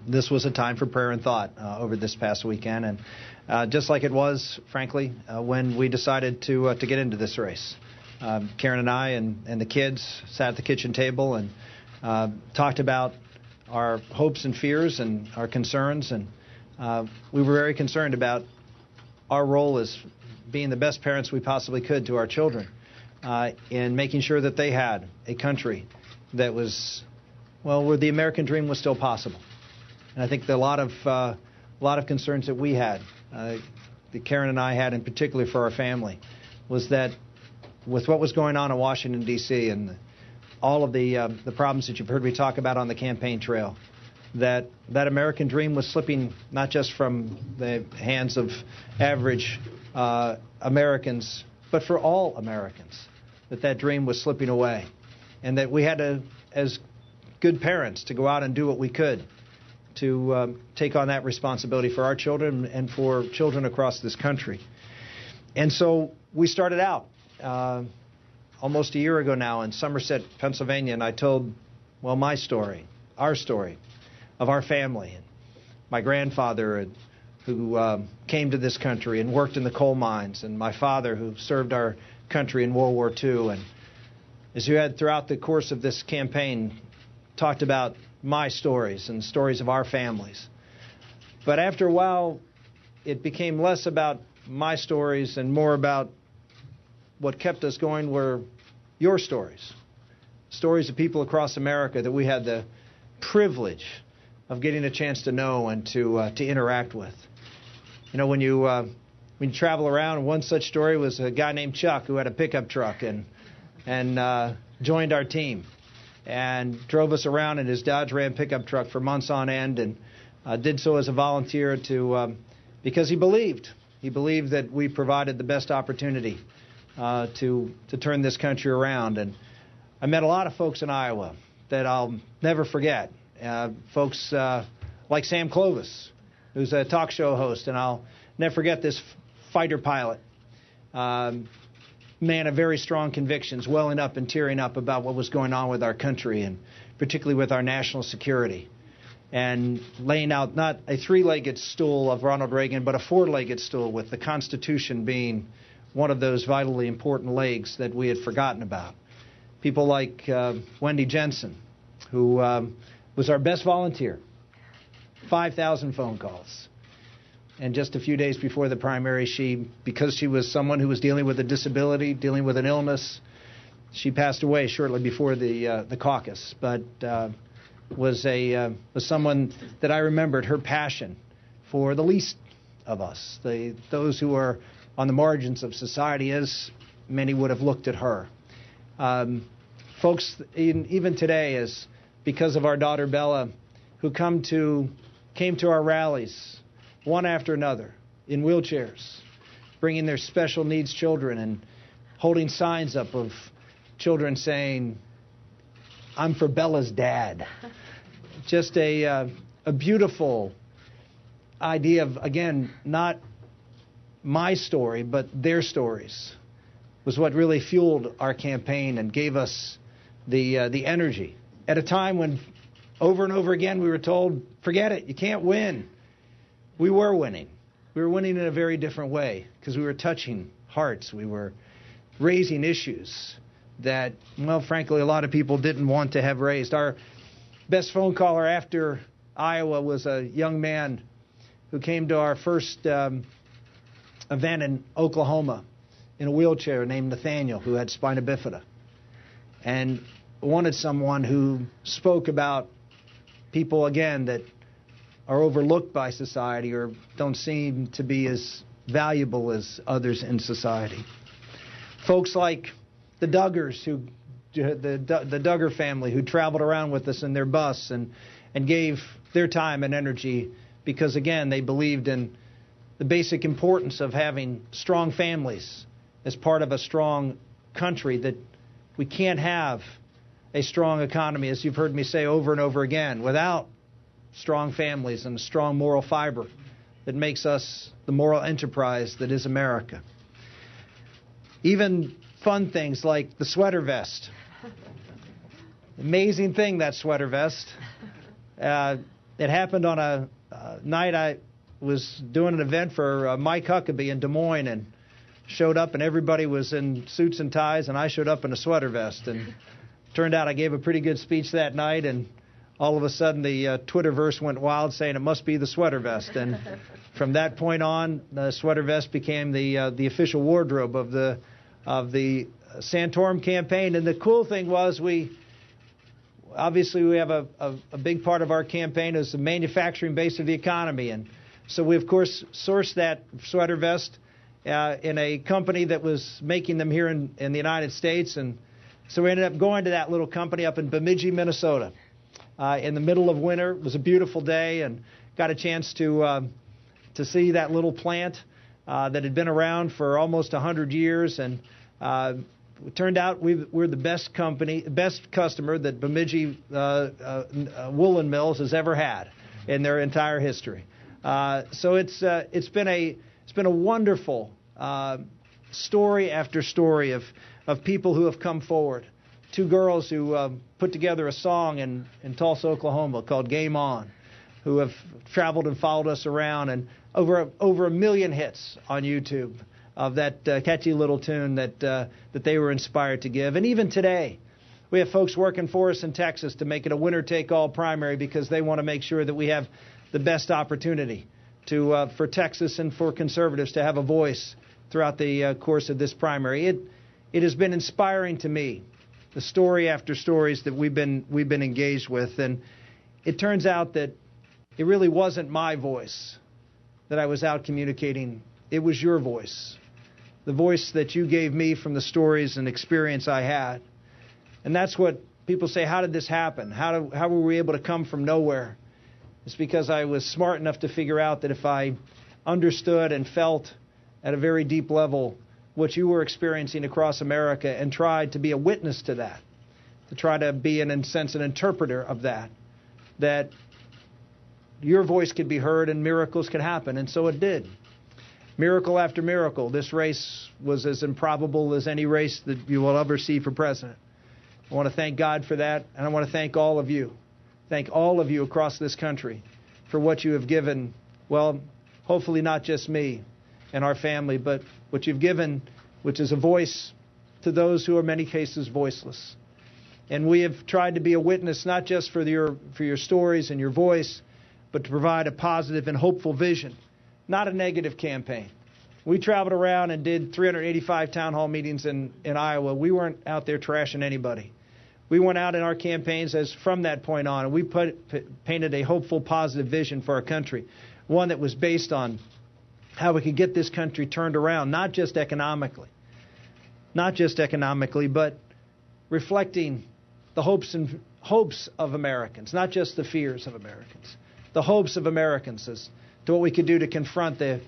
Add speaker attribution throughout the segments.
Speaker 1: this was a time for prayer and thought over this past weekend, and just like it was, frankly, when we decided to get into this race. Karen and I and the kids sat at the kitchen table and talked about our hopes and fears and our concerns, and we were very concerned about our role as being the best parents we possibly could to our children in making sure that they had a country that was, well, where the American dream was still possible. And I think that a lot of concerns that we had, that Karen and I had in particular for our family, was that with what was going on in Washington, D.C., and all of the problems that you've heard me talk about on the campaign trail, that American dream was slipping not just from the hands of average Americans, but for all Americans, that dream was slipping away, and that we had to, as good parents, to go out and do what we could to take on that responsibility for our children and for children across this country. And so we started out almost a year ago now in Somerset, Pennsylvania, and I told, well, my story, our story of our family, and my grandfather who came to this country and worked in the coal mines, and my father who served our country in World War II. And as you had throughout the course of this campaign, talked about my stories and stories of our families. But after a while, it became less about my stories and more about what kept us going were your stories. Stories of people across America that we had the privilege of getting a chance to know and to interact with. You know, when you travel around, one such story was a guy named Chuck who had a pickup truck and joined our team and drove us around in his Dodge Ram pickup truck for months on end, and did so as a volunteer because he believed that we provided the best opportunity to turn this country around. And I met a lot of folks in Iowa that I'll never forget. Folks like Sam Clovis, who's a talk show host, and I'll never forget this fighter pilot, man of very strong convictions, welling up and tearing up about what was going on with our country, and particularly with our national security, and laying out not a three-legged stool of Ronald Reagan, but a four-legged stool, with the Constitution being one of those vitally important legs that we had forgotten about. People like Wendy Jensen, who was our best volunteer, 5,000 phone calls. And just a few days before the primary, because she was someone who was dealing with a disability, dealing with an illness, she passed away shortly before the caucus. But was someone that I remembered her passion for the least of us, those who are on the margins of society, as many would have looked at her. Folks, even today, as because of our daughter Bella, who came to our rallies one after another in wheelchairs, bringing their special needs children and holding signs up of children saying, "I'm for Bella's dad." Just a beautiful idea of, again, not my story, but their stories was what really fueled our campaign and gave us the energy. At a time when over and over again we were told, forget it, you can't win. We were winning. We were winning in a very different way because we were touching hearts. We were raising issues that, well, frankly, a lot of people didn't want to have raised. Our best phone caller after Iowa was a young man who came to our first event in Oklahoma in a wheelchair named Nathaniel, who had spina bifida, and wanted someone who spoke about people, again, that are overlooked by society or don't seem to be as valuable as others in society. Folks like the Duggars, the Duggar family, who traveled around with us in their bus and gave their time and energy because, again, they believed in the basic importance of having strong families as part of a strong country, that we can't have a strong economy, as you've heard me say over and over again, without strong families and a strong moral fiber that makes us the moral enterprise that is America. Even fun things like the sweater vest. Amazing thing, that sweater vest. It happened on a night I was doing an event for Mike Huckabee in Des Moines, and showed up, and everybody was in suits and ties, and I showed up in a sweater vest. And turned out I gave a pretty good speech that night, and all of a sudden the Twitterverse went wild saying it must be the sweater vest. And from that point on, the sweater vest became the official wardrobe of the Santorum campaign. And the cool thing was we have a big part of our campaign is the manufacturing base of the economy. And so we, of course, sourced that sweater vest in a company that was making them here in the United States. And so we ended up going to that little company up in Bemidji, Minnesota, in the middle of winter. It was a beautiful day, and got a chance to see that little plant that had been around for almost 100 years. And it turned out we're the best customer that Bemidji Woolen Mills has ever had in their entire history. So it's been a wonderful story after story of people who have come forward. Two girls who put together a song in Tulsa, Oklahoma called Game On, who have traveled and followed us around, and over 1 million hits on YouTube of that catchy little tune that they were inspired to give. And even today, we have folks working for us in Texas to make it a winner-take-all primary because they want to make sure that we have the best opportunity for Texas and for conservatives to have a voice throughout the course of this primary. It has been inspiring to me, the story after stories that we've been engaged with, and it turns out that it really wasn't my voice that I was out communicating. It was your voice, the voice that you gave me from the stories and experience I had. And that's what people say, how did this happen? How were we able to come from nowhere? It's because I was smart enough to figure out that if I understood and felt at a very deep level what you were experiencing across America and tried to be a witness to that, to try to be, in a sense, an interpreter of that your voice could be heard and miracles could happen. And so it did. Miracle after miracle. This race was as improbable as any race that you will ever see for president. I want to thank God for that, and I want to thank all of you. Thank all of you across this country for what you have given, well, hopefully not just me and our family, but what you've given, which is a voice to those who are in many cases voiceless. And we have tried to be a witness not just for your stories and your voice, but to provide a positive and hopeful vision, not a negative campaign. We traveled around and did 385 town hall meetings in Iowa. We weren't out there trashing anybody. We went out in our campaigns from that point on, and we painted a hopeful, positive vision for our country, one that was based on how we could get this country turned around, not just economically, but reflecting the hopes of Americans, not just the fears of Americans, the hopes of Americans as to what we could do to confront the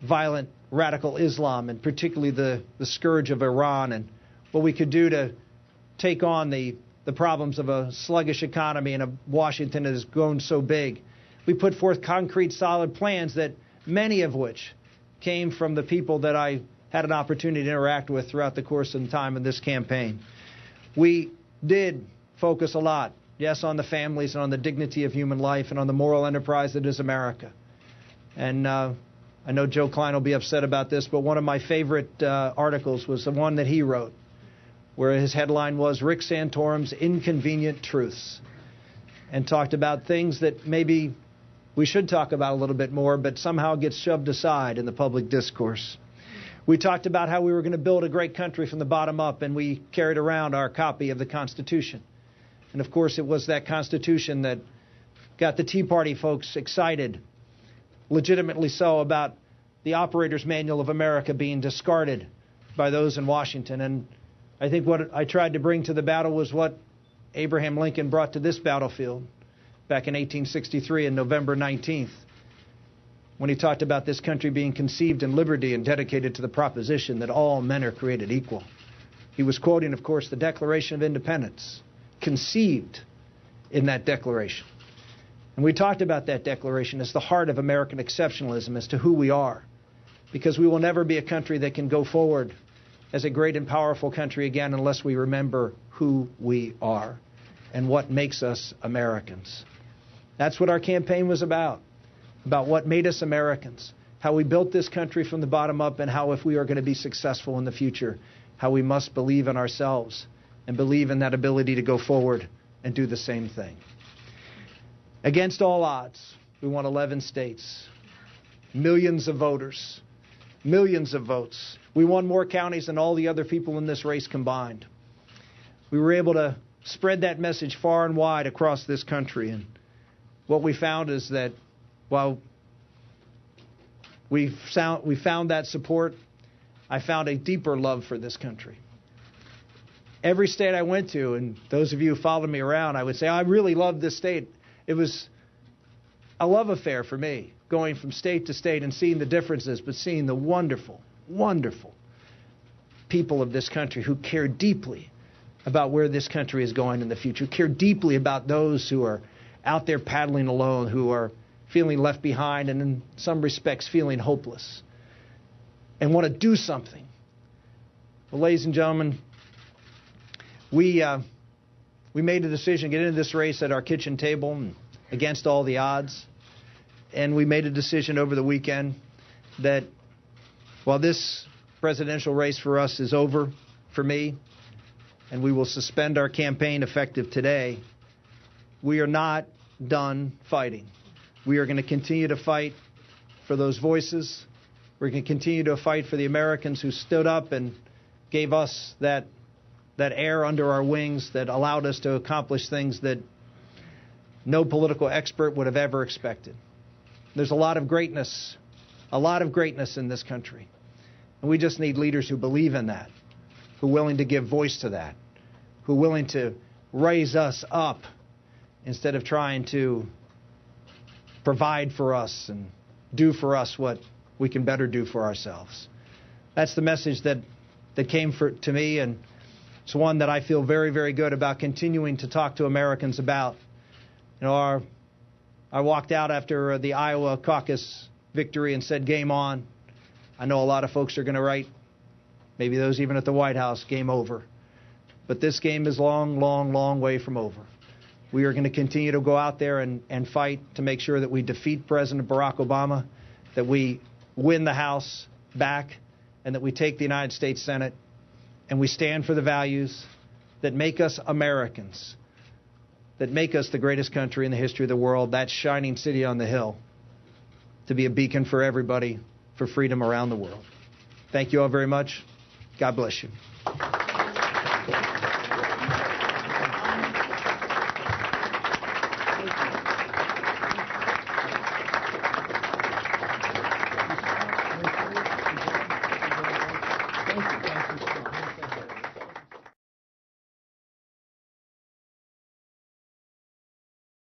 Speaker 1: violent radical Islam, and particularly the scourge of Iran, and what we could do to take on the problems of a sluggish economy in a Washington that has grown so big. We put forth concrete, solid plans that many of which came from the people that I had an opportunity to interact with throughout the course and time of this campaign. We did focus a lot, yes, on the families and on the dignity of human life and on the moral enterprise that is America. And I know Joe Klein will be upset about this, but one of my favorite articles was the one that he wrote, where his headline was Rick Santorum's Inconvenient Truths, and talked about things that maybe we should talk about a little bit more, but somehow gets shoved aside in the public discourse. We talked about how we were going to build a great country from the bottom up, and we carried around our copy of the Constitution. And of course, it was that Constitution that got the Tea Party folks excited, legitimately so, about the Operator's Manual of America being discarded by those in Washington. And I think what I tried to bring to the battle was what Abraham Lincoln brought to this battlefield back in 1863 on November 19th, when he talked about this country being conceived in liberty and dedicated to the proposition that all men are created equal. He was quoting, of course, the Declaration of Independence, conceived in that declaration. And we talked about that declaration as the heart of American exceptionalism, as to who we are, because we will never be a country that can go forward as a great and powerful country again unless we remember who we are and what makes us Americans. That's what our campaign was about what made us Americans, how we built this country from the bottom up, and how if we are going to be successful in the future, how we must believe in ourselves and believe in that ability to go forward and do the same thing. Against all odds, we won 11 states, millions of voters, millions of votes. We won more counties than all the other people in this race combined. We were able to spread that message far and wide across this country. And what we found is that while we found that support, I found a deeper love for this country. Every state I went to, and those of you who followed me around, I would say, I really love this state. It was a love affair for me, going from state to state and seeing the differences, but seeing the wonderful, wonderful people of this country who care deeply about where this country is going in the future, care deeply about those who are out there paddling alone, who are feeling left behind and in some respects feeling hopeless and want to do something. Well, ladies and gentlemen, we made a decision to get into this race at our kitchen table and against all the odds. And we made a decision over the weekend that while this presidential race for us is over for me, and we will suspend our campaign effective today, we are not done fighting. We are going to continue to fight for those voices. We're going to continue to fight for the Americans who stood up and gave us that air under our wings that allowed us to accomplish things that no political expert would have ever expected. There's a lot of greatness in this country. And we just need leaders who believe in that, who are willing to give voice to that, who are willing to raise us up instead of trying to provide for us and do for us what we can better do for ourselves. That's the message that came to me, and it's one that I feel very, very good about continuing to talk to Americans about. You know, I walked out after the Iowa caucus victory and said, game on. I know a lot of folks are going to write, maybe those even at the White House, game over. But this game is long, long, long way from over. We are going to continue to go out there and fight to make sure that we defeat President Barack Obama, that we win the House back, and that we take the United States Senate, and we stand for the values that make us Americans, that make us the greatest country in the history of the world, that shining city on the hill, to be a beacon for everybody for freedom around the world. Thank you all very much. God bless you.